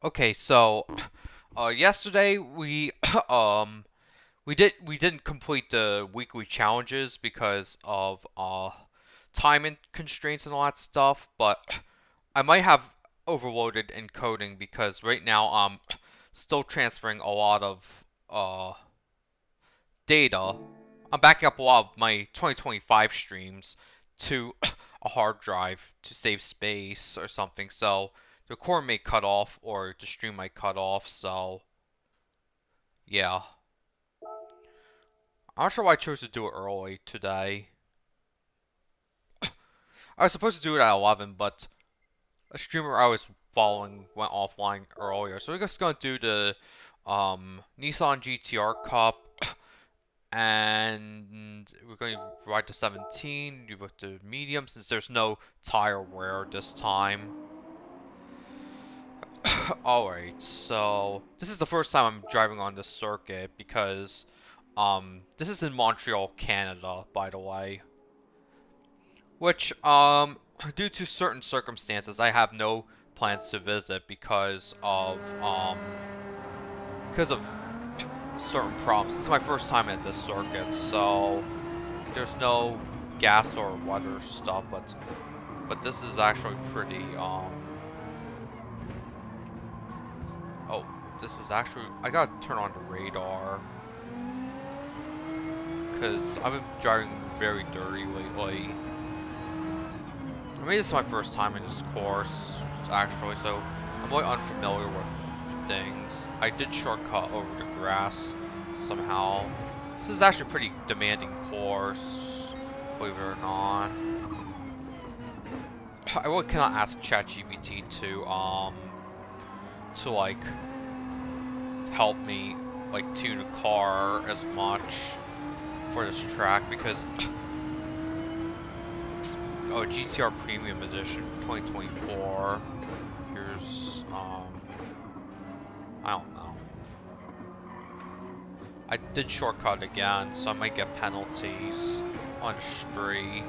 Okay, so yesterday we we didn't complete the weekly challenges because of constraints and all that stuff, but I might have overloaded encoding because right now I'm still transferring a lot of data. I'm backing up a lot of my 2025 streams to a hard drive to save space or something. So the record may cut off or the stream might cut off. So yeah, I'm not sure why I chose to do it early today. I was supposed to do it at 11, but a streamer I was following went offline earlier. So we're just gonna do the Nissan GT-R Cup. And we're going to ride to 17, you put the medium, since there's no tire wear this time. Alright, so this is the first time I'm driving on this circuit because this is in Montreal, Canada, by the way. Which, due to certain circumstances, I have no plans to visit because of certain problems. This is my first time at this circuit, so there's no gas or weather stuff, but this is actually pretty oh, this is actually, I gotta turn on the radar because I've been driving very dirty lately. I mean, this is my first time in this course actually, so I'm really unfamiliar with things. I did shortcut over the grass somehow. This is actually a pretty demanding course, believe it or not. I really cannot ask ChatGPT to like help me like tune a car as much for this track because oh, GT-R Premium Edition 2024. Here's I don't know. I did shortcut again, so I might get penalties on the street.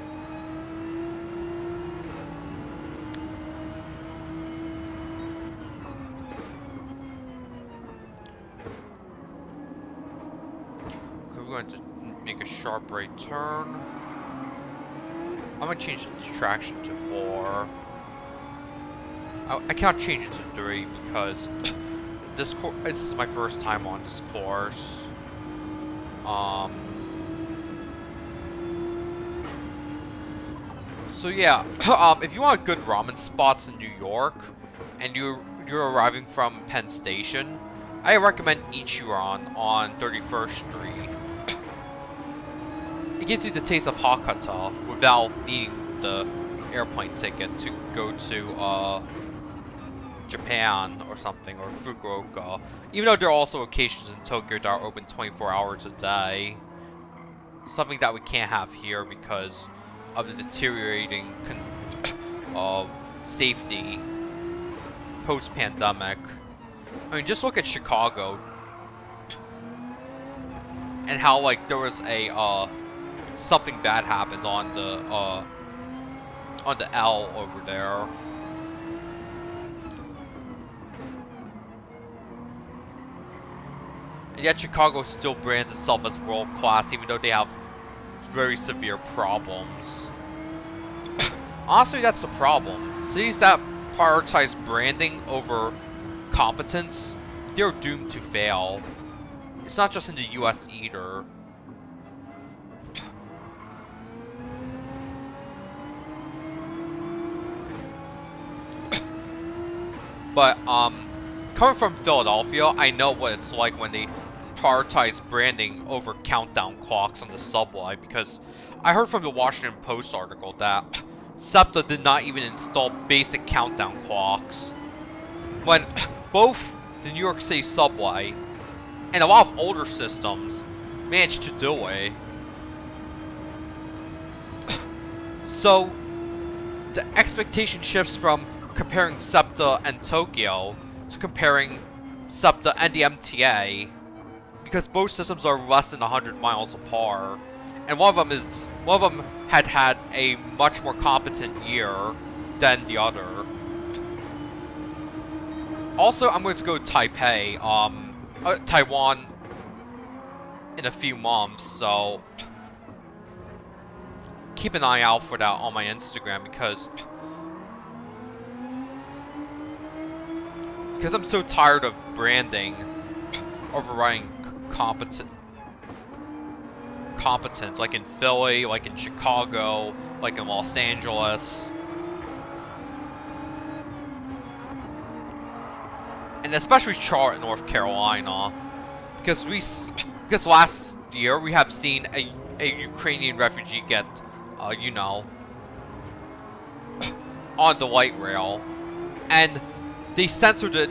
We're going to make a sharp right turn. I'm gonna change the traction to 4. I can't change it to 3 because this is my first time on this course. So yeah, if you want good ramen spots in New York, and you're arriving from Penn Station, I recommend Ichiran on 31st Street. It gives you the taste of Hakata without needing the airplane ticket to go to Japan or something, or Fukuoka. Even though there are also occasions in Tokyo that are open 24 hours a day. Something that we can't have here because of the deteriorating safety post-pandemic. I mean, just look at Chicago and how like there was a something bad happened on the L over there. And yet Chicago still brands itself as world-class, even though they have very severe problems. Honestly, that's the problem. Cities that prioritize branding over competence, they're doomed to fail. It's not just in the US either. But, coming from Philadelphia, I know what it's like when they prioritize branding over countdown clocks on the subway, because I heard from the Washington Post article that SEPTA did not even install basic countdown clocks, when both the New York City subway and a lot of older systems managed to do it. So, the expectation shifts from comparing SEPTA and Tokyo to comparing SEPTA and the MTA, because both systems are less than 100 miles apart, and one of them had a much more competent year than the other. Also, I'm going to go to Taipei, Taiwan in a few months, so keep an eye out for that on my Instagram because I'm so tired of branding overriding competence, like in Philly, like in Chicago, like in Los Angeles. And especially Charlotte, North Carolina, because last year we have seen a Ukrainian refugee get, you know, on the light rail, and they censored it.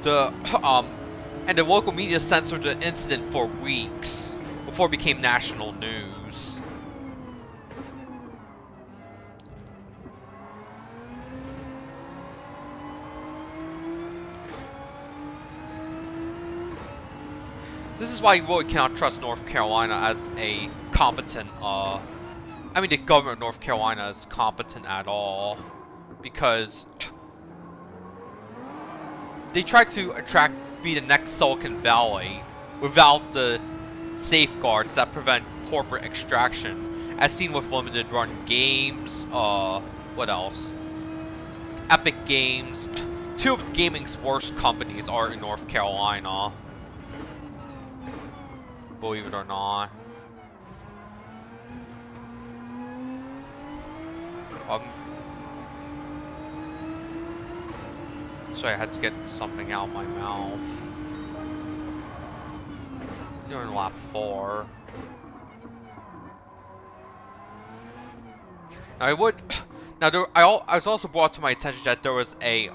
And the local media censored the incident for weeks before it became national news. This is why you really cannot trust North Carolina as a competent, I mean the government of North Carolina is competent at all. Because they try to be the next Silicon Valley without the safeguards that prevent corporate extraction, as seen with limited run games, what else? Epic Games. Two of gaming's worst companies are in North Carolina. Believe it or not. Sorry, I had to get something out of my mouth. During lap 4. Now I would. Now I was also brought to my attention that there was a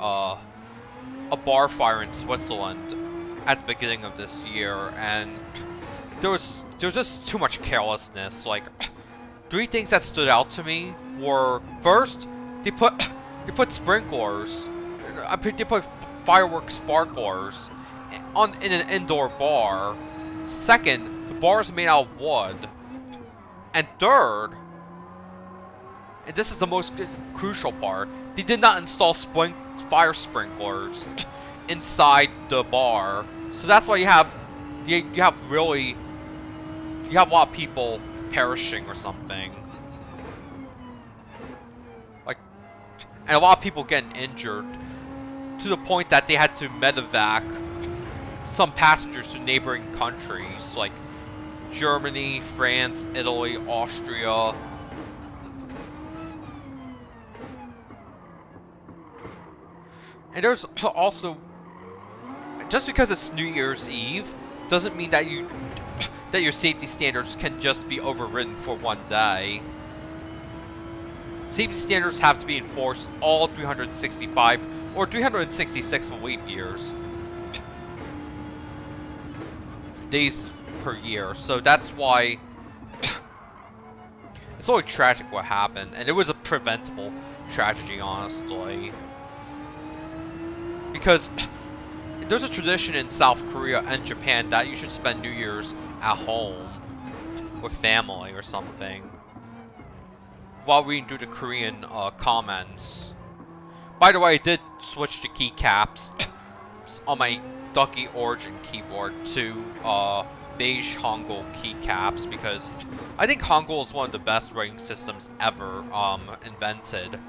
bar fire in Switzerland at the beginning of this year, and there was just too much carelessness. Like, 3 things that stood out to me were, first, they put sprinklers. They put fireworks sparklers in an indoor bar. Second, the bar is made out of wood. And third, and this is the most crucial part, they did not install fire sprinklers inside the bar. So that's why you have a lot of people perishing or something. Like, and a lot of people getting injured, to the point that they had to medevac some passengers to neighboring countries like Germany, France, Italy, Austria. And there's also, just because it's New Year's Eve doesn't mean that your safety standards can just be overridden for one day. Safety standards have to be enforced all 365 or 366 leap years. Days per year. So that's why it's really tragic what happened. And it was a preventable tragedy, honestly. Because there's a tradition in South Korea and Japan that you should spend New Year's at home with family or something. While reading through the Korean comments. By the way, I did switch to keycaps on my Ducky Origin keyboard to beige Hangul keycaps because I think Hangul is one of the best writing systems ever invented.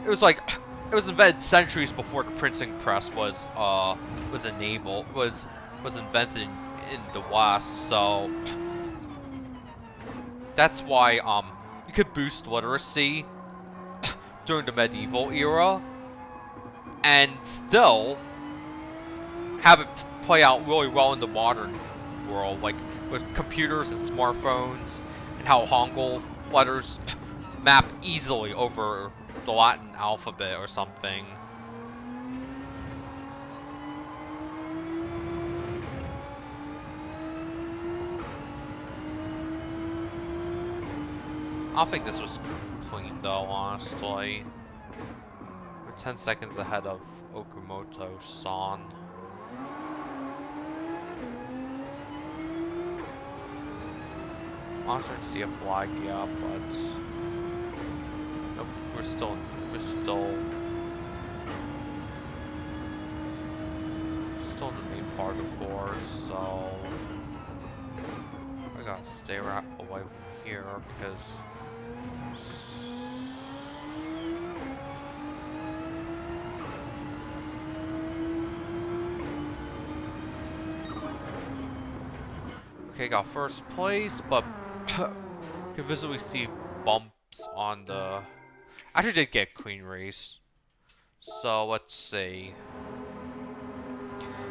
It was invented centuries before the printing press was invented in the West, so that's why you could boost literacy during the medieval era and still have it play out really well in the modern world, like with computers and smartphones, and how Hangul letters map easily over the Latin alphabet or something. I don't think this was clean though, honestly. We're 10 seconds ahead of Okamoto-san. I'm starting to see a flag, yeah, but nope, we're still still in the main part of the course, so I gotta stay right away from here because. Okay, got first place, but can visibly see bumps on the. Actually, did get a clean race. So let's see.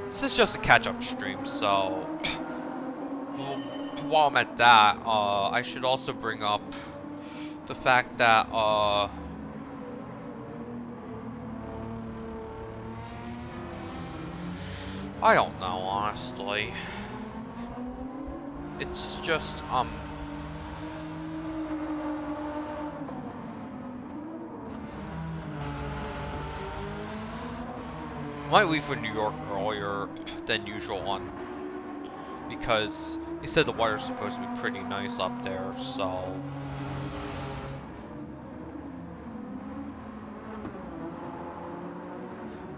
This is just a catch-up stream, so while I'm at that, I should also bring up the fact that I don't know, honestly. It's just might leave for New York earlier than usual because he said the weather's supposed to be pretty nice up there, so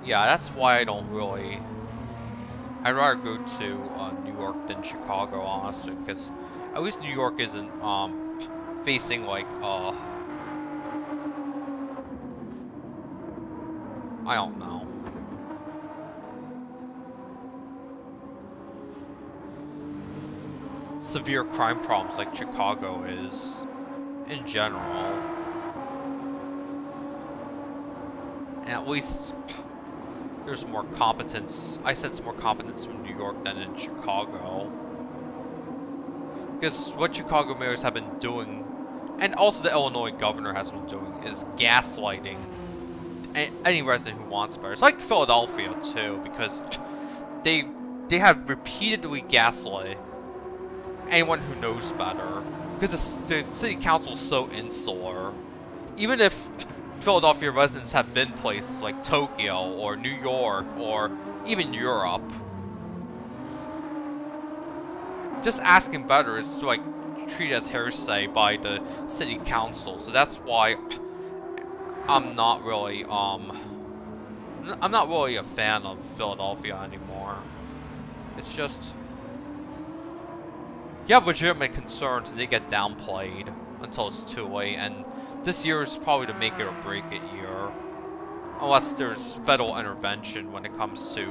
yeah, that's why I don't really. I'd rather go to New York than Chicago, honestly, because at least New York isn't facing like I don't know. Severe crime problems like Chicago is in general. And at least there's more competence. I sense more competence from New York than in Chicago. Because what Chicago mayors have been doing, and also the Illinois governor has been doing, is gaslighting any resident who wants better. It's like Philadelphia too, because they have repeatedly gaslit anyone who knows better, because the city council is so insular. Even if Philadelphia residents have been places like Tokyo or New York or even Europe, just asking better is to like treated as hearsay by the city council. So that's why I'm not really a fan of Philadelphia anymore. It's just you have legitimate concerns and they get downplayed until it's too late, and this year is probably to make it or break it year. Unless there's federal intervention when it comes to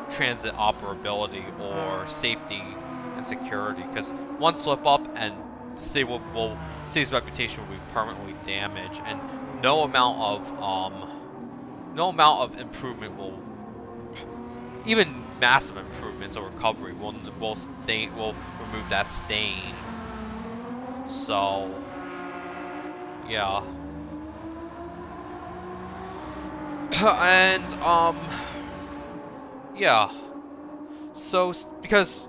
transit operability or safety and security, because one slip up and city's reputation will be permanently damaged, and no amount of improvement will, even massive improvements or recovery will remove that stain. So yeah. And yeah. So because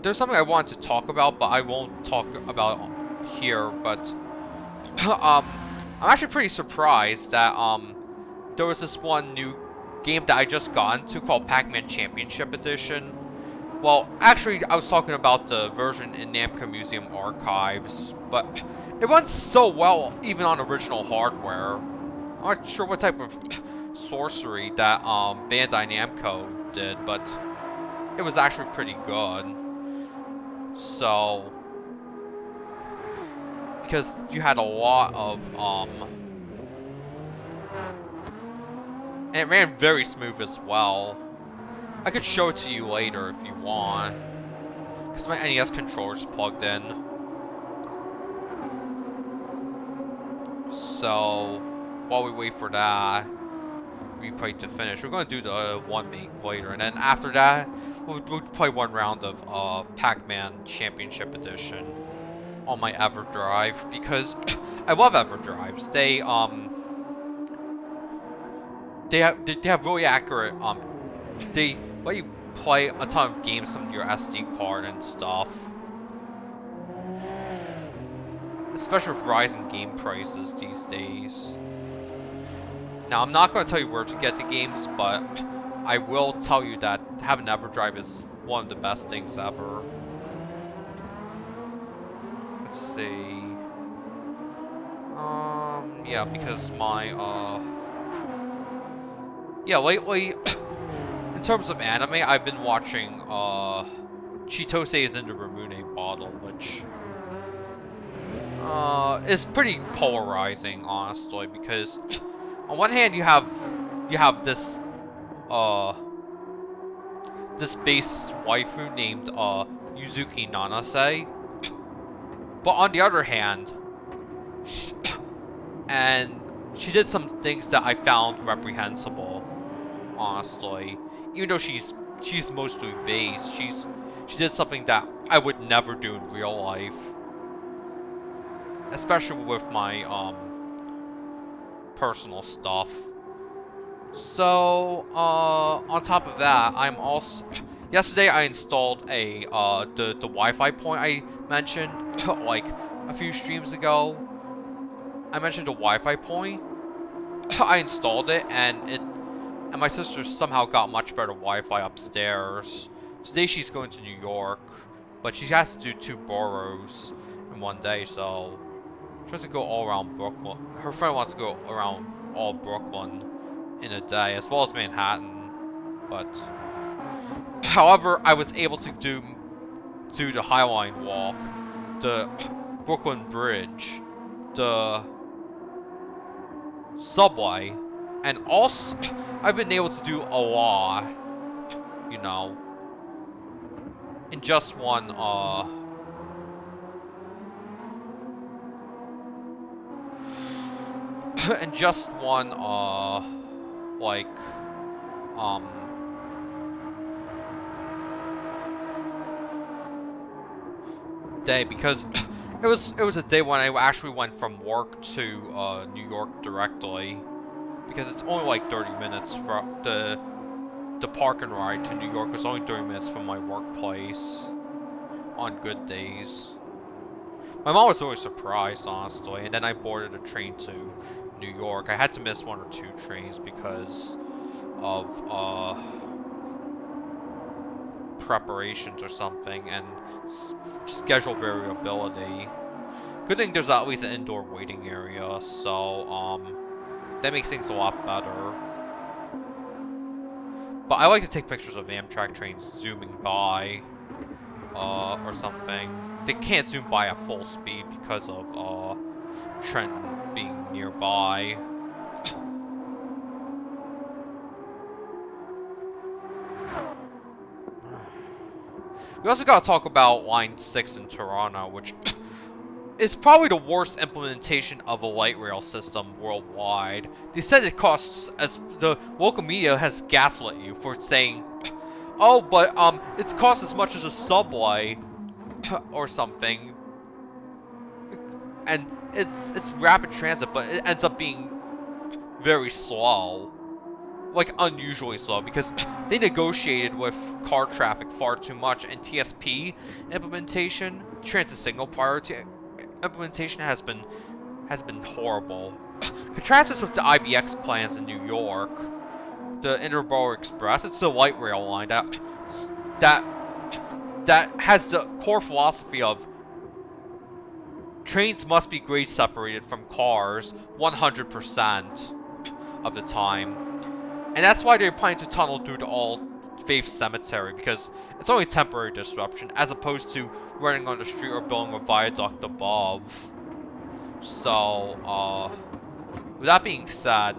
there's something I wanted to talk about, but I won't talk about here, but I'm actually pretty surprised that there was this one new game that I just got into called Pac-Man Championship Edition. Well, actually, I was talking about the version in Namco Museum Archives, but it runs so well even on original hardware. I'm not sure what type of sorcery that Bandai Namco did, but it was actually pretty good. So, because you had a lot of and it ran very smooth as well. I could show it to you later if you want, because my NES controller's plugged in. So, while we wait for that replay to finish, we're going to do the one make later, and then after that, we'll play one round of Pac-Man Championship Edition on my EverDrive, because I love EverDrives. They have really accurate they let you play a ton of games from your SD card and stuff. Especially with rising game prices these days. Now, I'm not going to tell you where to get the games, but I will tell you that having EverDrive is one of the best things ever. Let's see. Yeah, because my, yeah, lately, in terms of anime, I've been watching Chitose is in the Ramune bottle, which is pretty polarizing, honestly, because on one hand you have this this base waifu named Yuzuki Nanase, but on the other hand, she did some things that I found reprehensible, honestly. Even though she's mostly base, she did something that I would never do in real life, especially with my personal stuff. So on top of that, I'm also yesterday I installed a the Wi-Fi point I mentioned like a few streams ago. I mentioned a Wi-Fi point. I installed it, and my sister somehow got much better Wi-Fi upstairs. Today she's going to New York, but she has to do 2 boroughs in one day, so she wants to go all around Brooklyn. Her friend wants to go around all Brooklyn in a day, as well as Manhattan. But however, I was able to do the High Line Walk, the Brooklyn Bridge, the subway, and also I've been able to do a lot, you know, in just one in just one like day, because it was a day when I actually went from work to New York directly, because it's only like 30 minutes from the park and ride to New York was only 30 minutes from my workplace on good days. My mom was really surprised, honestly, and then I boarded a train to New York. I had to miss 1 or 2 trains because of preparations or something, and schedule variability. Good thing there's at least an indoor waiting area, so that makes things a lot better. But I like to take pictures of Amtrak trains zooming by, or something. They can't zoom by at full speed because of Trenton being nearby. We also gotta talk about Line 6 in Toronto, which is probably the worst implementation of a light rail system worldwide. They said it costs, as the local media has gaslit you for saying, oh, but it's cost as much as a subway or something, and it's rapid transit, but it ends up being very slow, like unusually slow, because they negotiated with car traffic far too much, and TSP implementation, transit signal priority implementation, has been horrible. Contrast this with the IBX plans in New York, the Interborough Express. It's the light rail line that has the core philosophy of trains must be grade separated from cars 100% of the time, and that's why they're planning to tunnel through the All Faith Cemetery, because it's only temporary disruption, as opposed to running on the street or building a viaduct above. So, with that being said,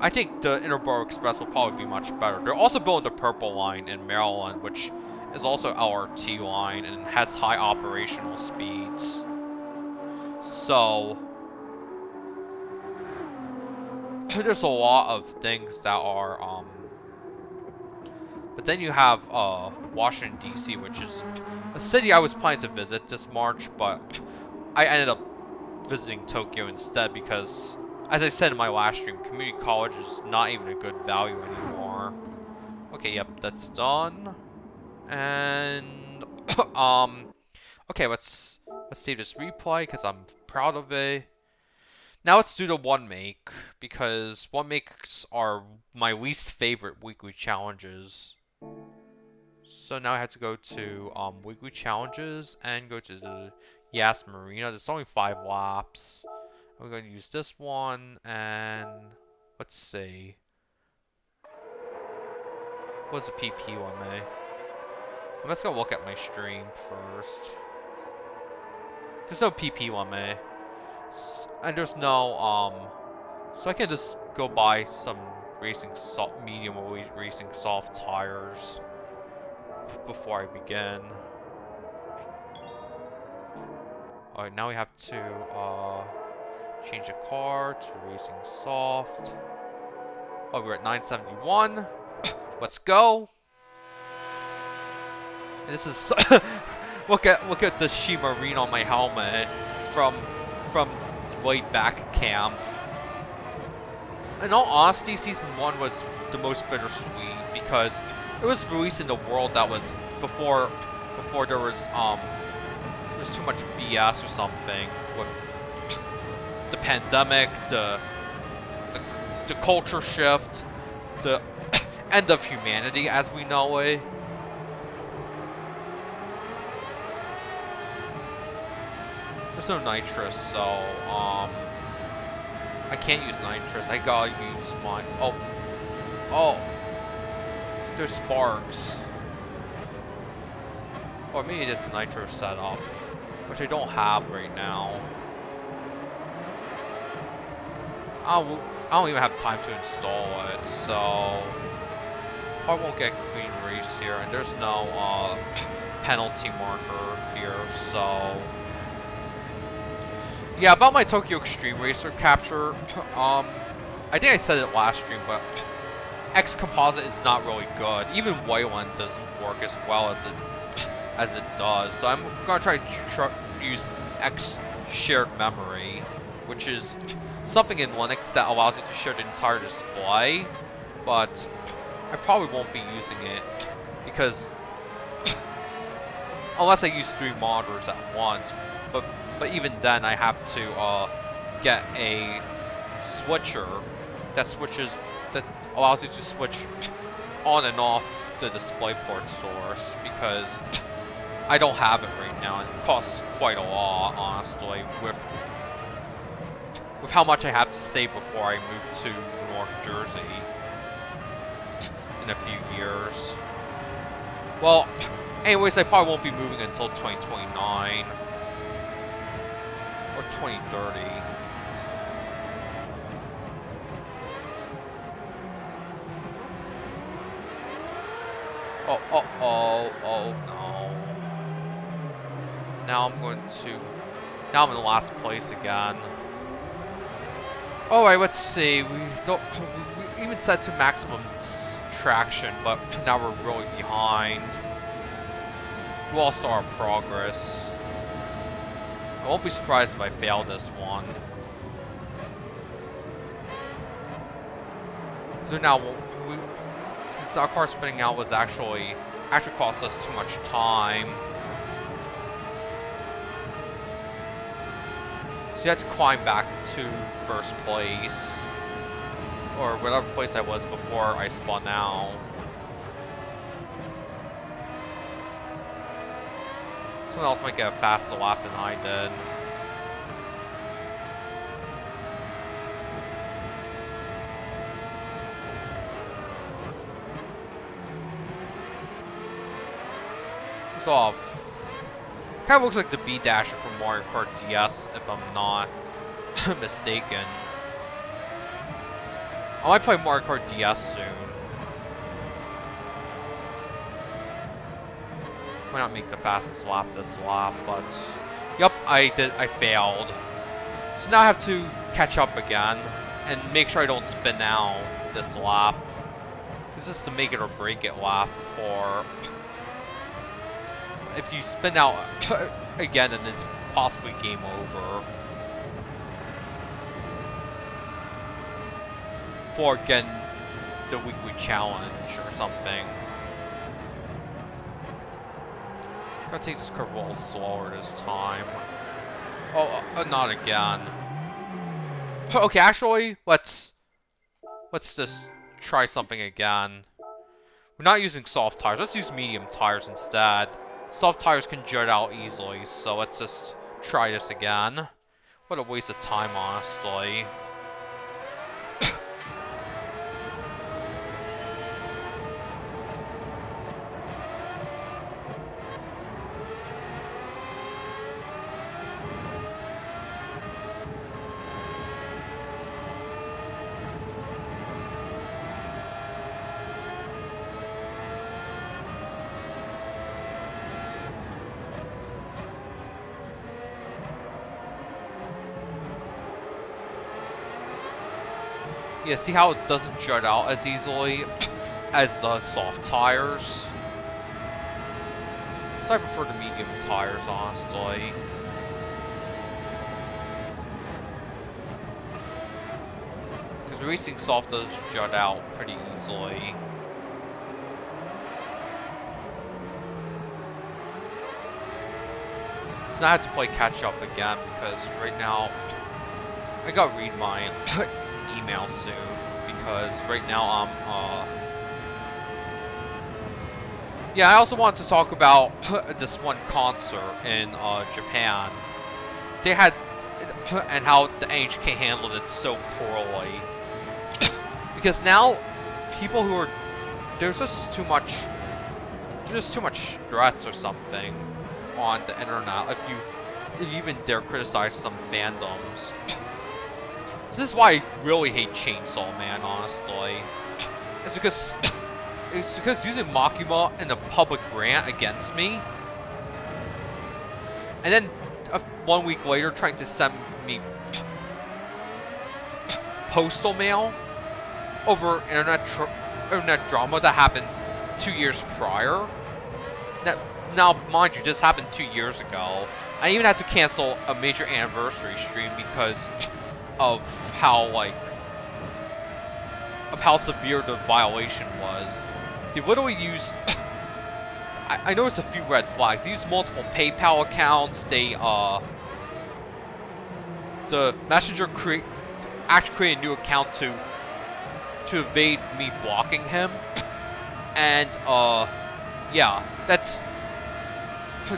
I think the Interborough Express will probably be much better. They're also building the Purple Line in Maryland, which is also LRT line and has high operational speeds. So there's a lot of things that are but then you have Washington DC, which is a city I was planning to visit this March, but I ended up visiting Tokyo instead because, as I said in my last stream, community college is not even a good value anymore. Okay, yep, that's done. And okay, let's save this replay because I'm proud of it. Now let's do the one make, because one makes are my least favorite weekly challenges. So now I have to go to weekly challenges and go to the Yas Marina. There's only 5 laps. I'm going to use this one, and let's see. What's a PP one, May? I'm just gonna look at my stream first. There's no PP one, May. And there's no, so I can just go buy some medium racing soft tires before I begin. Alright, now we have to, change the car to racing soft. Oh, we're at 971. Let's go. And this is look at the Shimarine on my helmet from way back camp. In all honesty, season 1 was the most bittersweet because it was released in the world that was before there was too much BS or something with the pandemic, the culture shift, the end of humanity as we know it. There's no nitrous, so I can't use nitrous. I gotta use mine. Oh, there's sparks. Or maybe it's a nitro setup, which I don't have right now. I don't even have time to install it, so probably won't get clean race here. And there's no penalty marker here, so yeah. About my Tokyo Extreme Racer capture, I think I said it last stream, but X Composite is not really good. Even Wayland doesn't work as well as it does. So I'm gonna try to use X Shared Memory, which is something in Linux that allows you to share the entire display, but I probably won't be using it because unless I use 3 monitors at once, but even then I have to get a switcher that allows you to switch on and off the DisplayPort source because I don't have it right now, and it costs quite a lot, honestly, with how much I have to save before I move to North Jersey in a few years. Well, anyways, I probably won't be moving until 2029 or 2030. Oh no. Now I'm in the last place again. Alright, let's see. We even set to maximum traction, but now we're really behind. We lost our progress. I won't be surprised if I fail this one. So now, since our car spinning out was actually cost us too much time. So you had to climb back to first place, or whatever place I was before I spun out. Someone else might get a faster lap than I did. Kind of looks like the B Dasher from Mario Kart DS, if I'm not mistaken. I might play Mario Kart DS soon. Might not make the fastest lap this lap, but yep, I failed. So now I have to catch up again and make sure I don't spin out this lap. This is the make it or break it lap for. If you spin out again, then it's possibly game over. For again, the weekly challenge or something. I'm gonna take this curve a little slower this time. Oh, not again. Okay, actually, let's just try something again. We're not using soft tires. Let's use medium tires instead. Soft tires can jut out easily, so let's just try this again. What a waste of time, honestly. Yeah, see how it doesn't jut out as easily as the soft tires? So I prefer the medium tires, honestly. Because racing soft does jut out pretty easily. So now I have to play catch up again because right now I gotta read my email soon because right now I'm yeah, I also wanted to talk about this one concert in Japan. They had and how the NHK handled it so poorly. Because now people who are there's just too much threats or something on the internet if you even dare criticize some fandoms. This is why I really hate Chainsaw Man, honestly. It's because using Makima in a public rant against me, and then 1 week later trying to send me postal mail over internet drama that happened 2 years prior. Now, mind you, this happened 2 years ago. I even had to cancel a major anniversary stream because of how severe the violation was. They literally used. I noticed a few red flags. They used multiple PayPal accounts. The messenger actually created a new account to evade me blocking him, and yeah,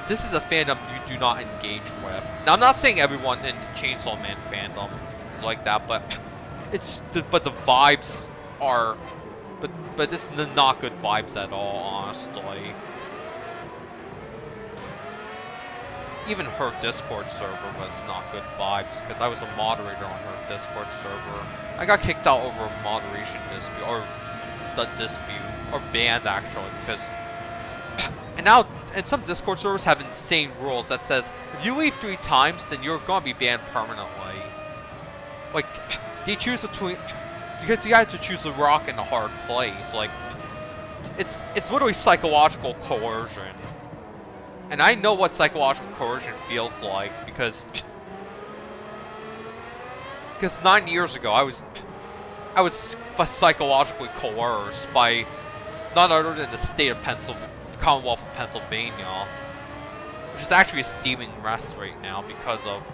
this is a fandom you do not engage with. Now, I'm not saying everyone in the Chainsaw Man fandom is like that, but the vibes are, but this is not good vibes at all, honestly. Even her Discord server was not good vibes because I was a moderator on her Discord server. I got kicked out over a moderation dispute, or banned actually, because and some Discord servers have insane rules that says if you leave 3 times, then you're gonna be banned permanently. Like, they choose between, because you have to choose a rock and a hard place. Like, it's literally psychological coercion. And I know what psychological coercion feels like because 9 years ago I was psychologically coerced by none other than the state of Commonwealth of Pennsylvania, which is actually a steaming mess right now because of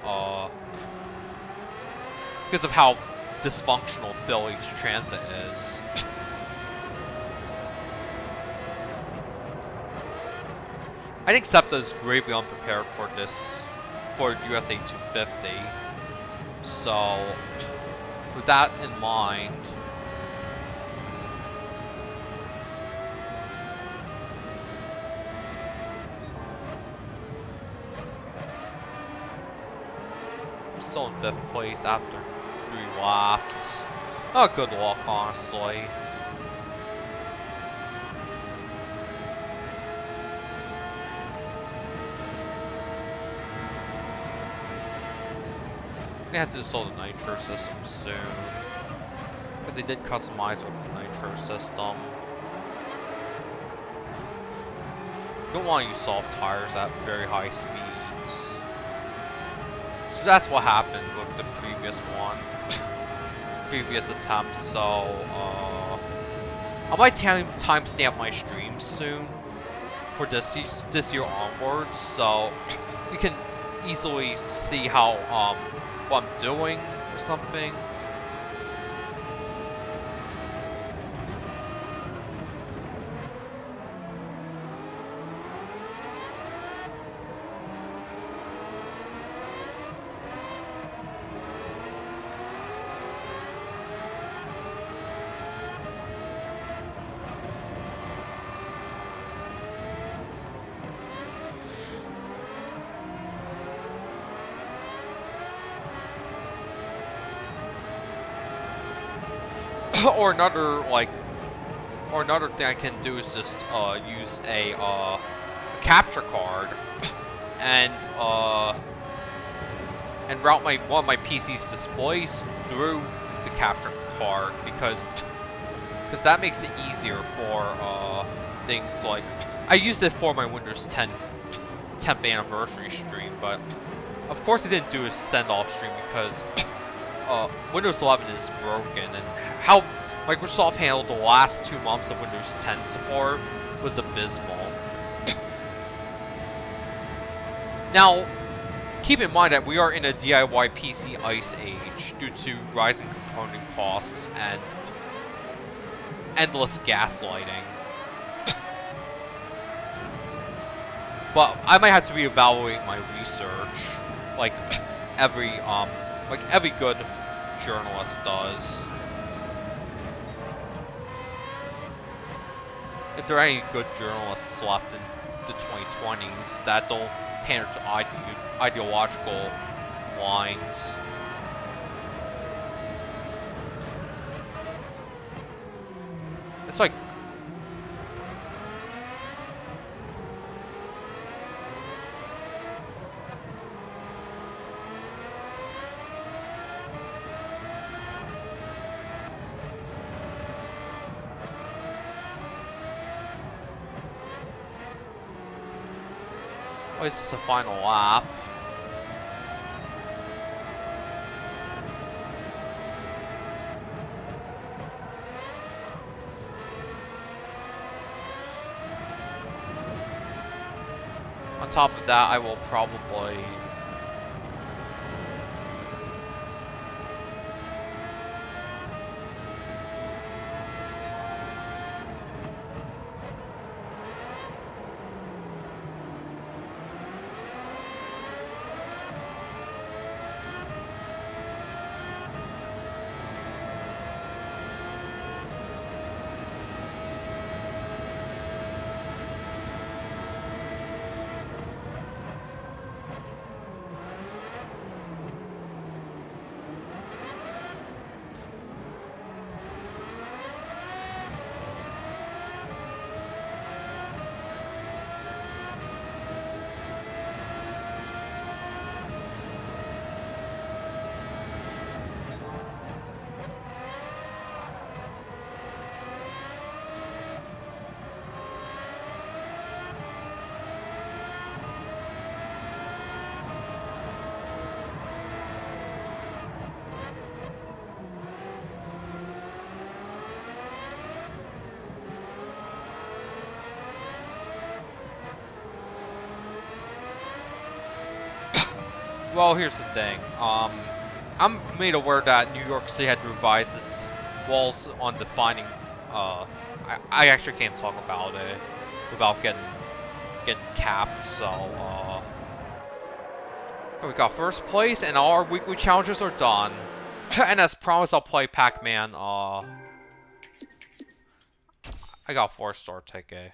how dysfunctional Philly's transit is. I think SEPTA is gravely unprepared for USA 250. So, with that in mind, I'm still in 5th place after 3 laps. Not good luck, honestly. They have to install the nitro system soon, because they did customize with the nitro system. You don't want to use soft tires at very high speeds. So that's what happened with the previous attempt. So I might timestamp my streams soon for this year onwards, so you can easily see how what I'm doing or something. Or another thing I can do is just use a capture card and route one of my PC's displays through the capture card because that makes it easier for things like I used it for my Windows 10th anniversary stream, but of course I didn't do a send-off stream because Windows 11 is broken, and how Microsoft handled the last 2 months of Windows 10 support was abysmal. Now, keep in mind that we are in a DIY PC ice age due to rising component costs and endless gaslighting. But I might have to reevaluate my research, like every good journalist does. If there are any good journalists left in the 2020s that don't pander to ideological lines. It's like oh, this is the final lap. On top of that, I will probably well, here's the thing. I'm made aware that New York City had revised its walls on defining. I actually can't talk about it without getting capped. So, we got first place, and all our weekly challenges are done. And as promised, I'll play Pac-Man. I got a 4-star ticket,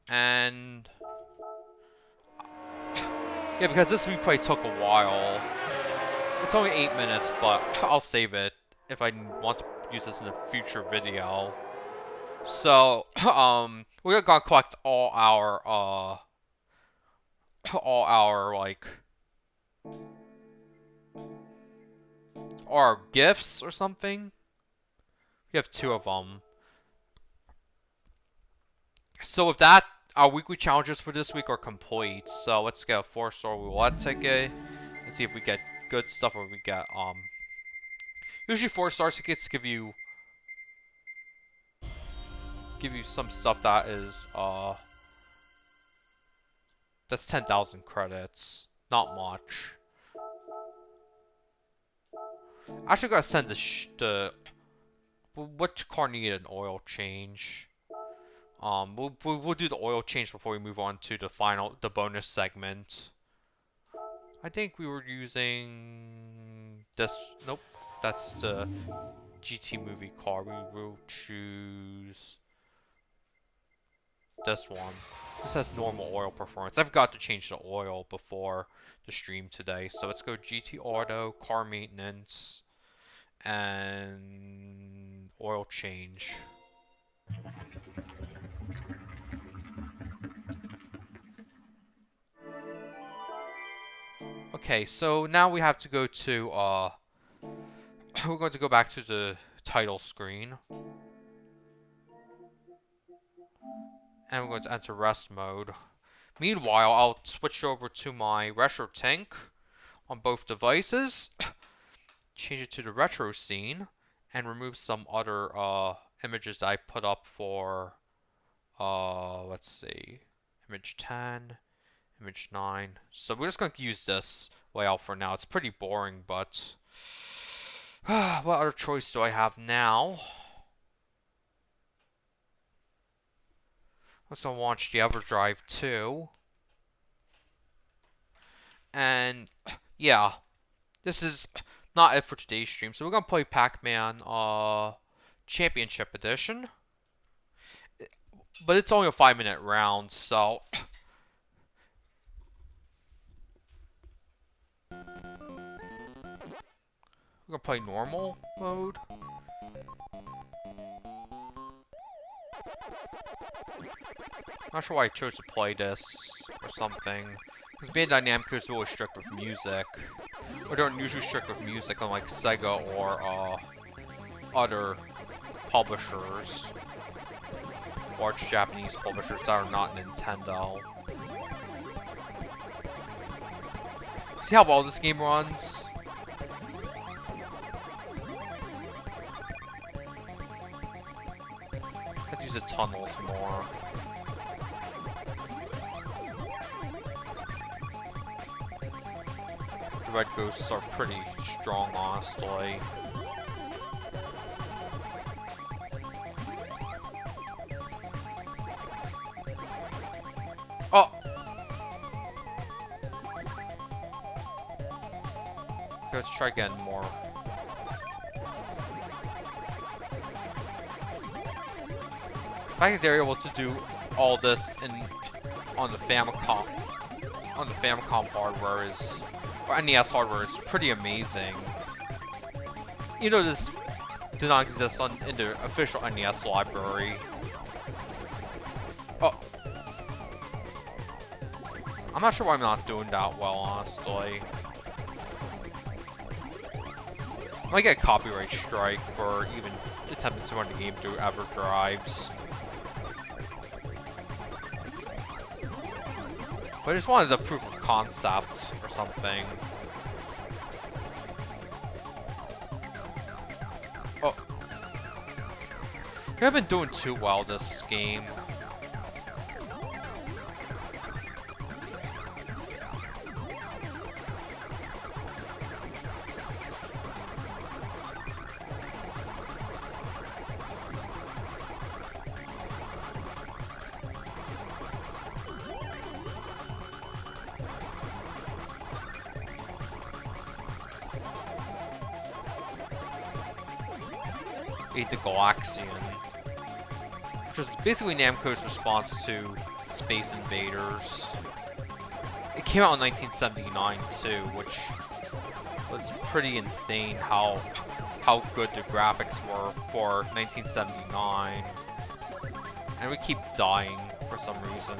and yeah, because this replay took a while. It's only 8 minutes, but I'll save it if I want to use this in a future video. So, we're gonna collect all our like our gifts or something. We have 2 of them. So with that, our weekly challenges for this week are complete. So let's get a 4-star roulette ticket and see if we get good stuff or we get usually 4-star tickets give you some stuff that is that's 10,000 credits. Not much. I actually gotta send the which car needed an oil change. We'll do the oil change before we move on to the bonus segment. I think we were using this. Nope, that's the GT movie car. We will choose this one. This has normal oil performance. I forgot to change the oil before the stream today, so let's go GT Auto, car maintenance, and oil change. Okay, so now we have to go to we're going to go back to the title screen. And we're going to enter rest mode. Meanwhile, I'll switch over to my retro tank on both devices. Change it to the retro scene. And remove some other images that I put up for, let's see, image 10, image 9. So we're just going to use this layout for now. It's pretty boring, but what other choice do I have now? Let's launch the EverDrive 2. And yeah, this is not it for today's stream. So we're going to play Pac-Man Championship Edition. But it's only a 5-minute round, so we're going to play normal mode. Not sure why I chose to play this or something. Because Bandai Namco is really strict with music. Or they're unusually strict with music, unlike Sega or other publishers. Large Japanese publishers that are not Nintendo. See how well this game runs? I have to use the tunnels more. The red ghosts are pretty strong, honestly. Oh! Okay, let's try again more. The fact that they're able to do all this on the Famicom hardware is, or NES hardware, is pretty amazing. You know, this did not exist in the official NES library. Oh. I'm not sure why I'm not doing that well, honestly. I might get a copyright strike for even attempting to run the game through EverDrives. But I just wanted the proof of concept or something. Oh. I haven't been doing too well this game. The Galaxian, which was basically Namco's response to Space Invaders. It came out in 1979 too, which was pretty insane how good the graphics were for 1979. And we keep dying for some reason.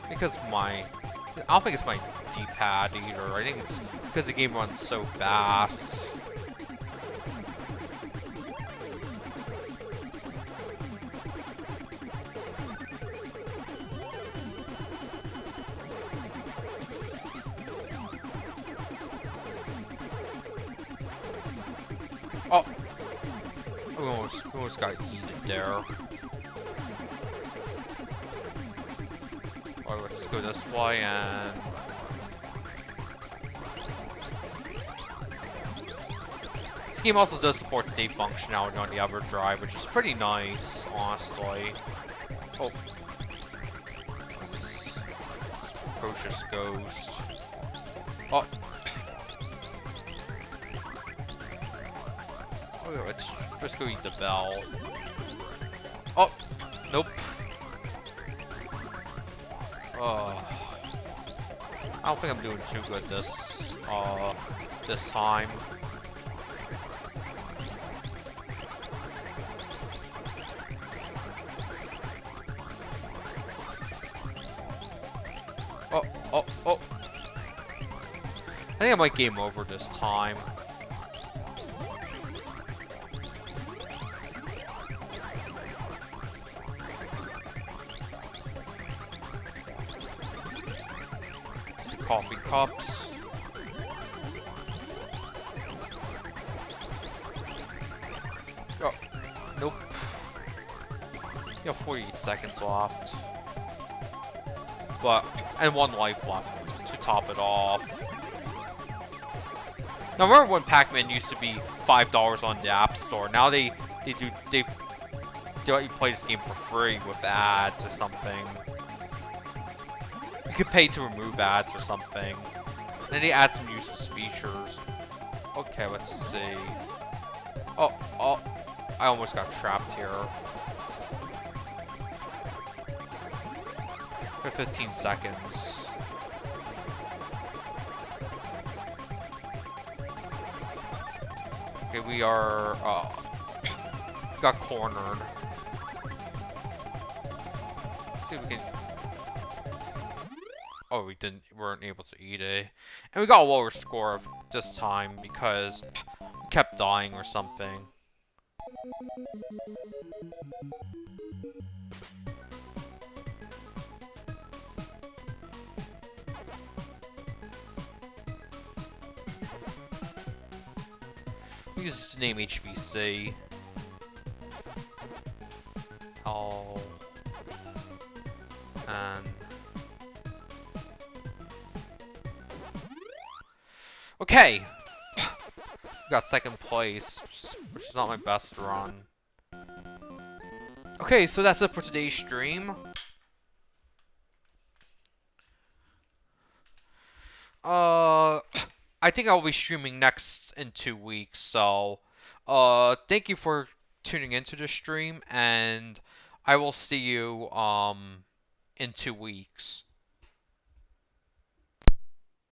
Because I don't think it's my D-pad either. I think it's because the game runs so fast. Oh! We almost got yeeted there. Alright, let's go this way and... This game also does support save functionality on the EverDrive, which is pretty nice, honestly. Oh. This precocious ghost. Oh. Let's go eat the bell. Oh, nope. I don't think I'm doing too good this time. Oh. I think I might game over this time. coffee cups. Oh, nope. You have 48 seconds left. And 1 life left to top it off. Now remember when Pac-Man used to be $5 on the App Store? Now they let you play this game for free with ads or something. You could pay to remove ads or something. And then they add some useless features. Okay, let's see. Oh, I almost got trapped here. For 15 seconds. Okay, we are, got cornered. Let's see if we can... Oh, we weren't able to eat it. And we got a lower score of this time because we kept dying or something. Use the name HBC. And okay, got second place, which is not my best run. Okay, so that's it for today's stream. I think I'll be streaming next in 2 weeks, so thank you for tuning into the stream, and I will see you in 2 weeks.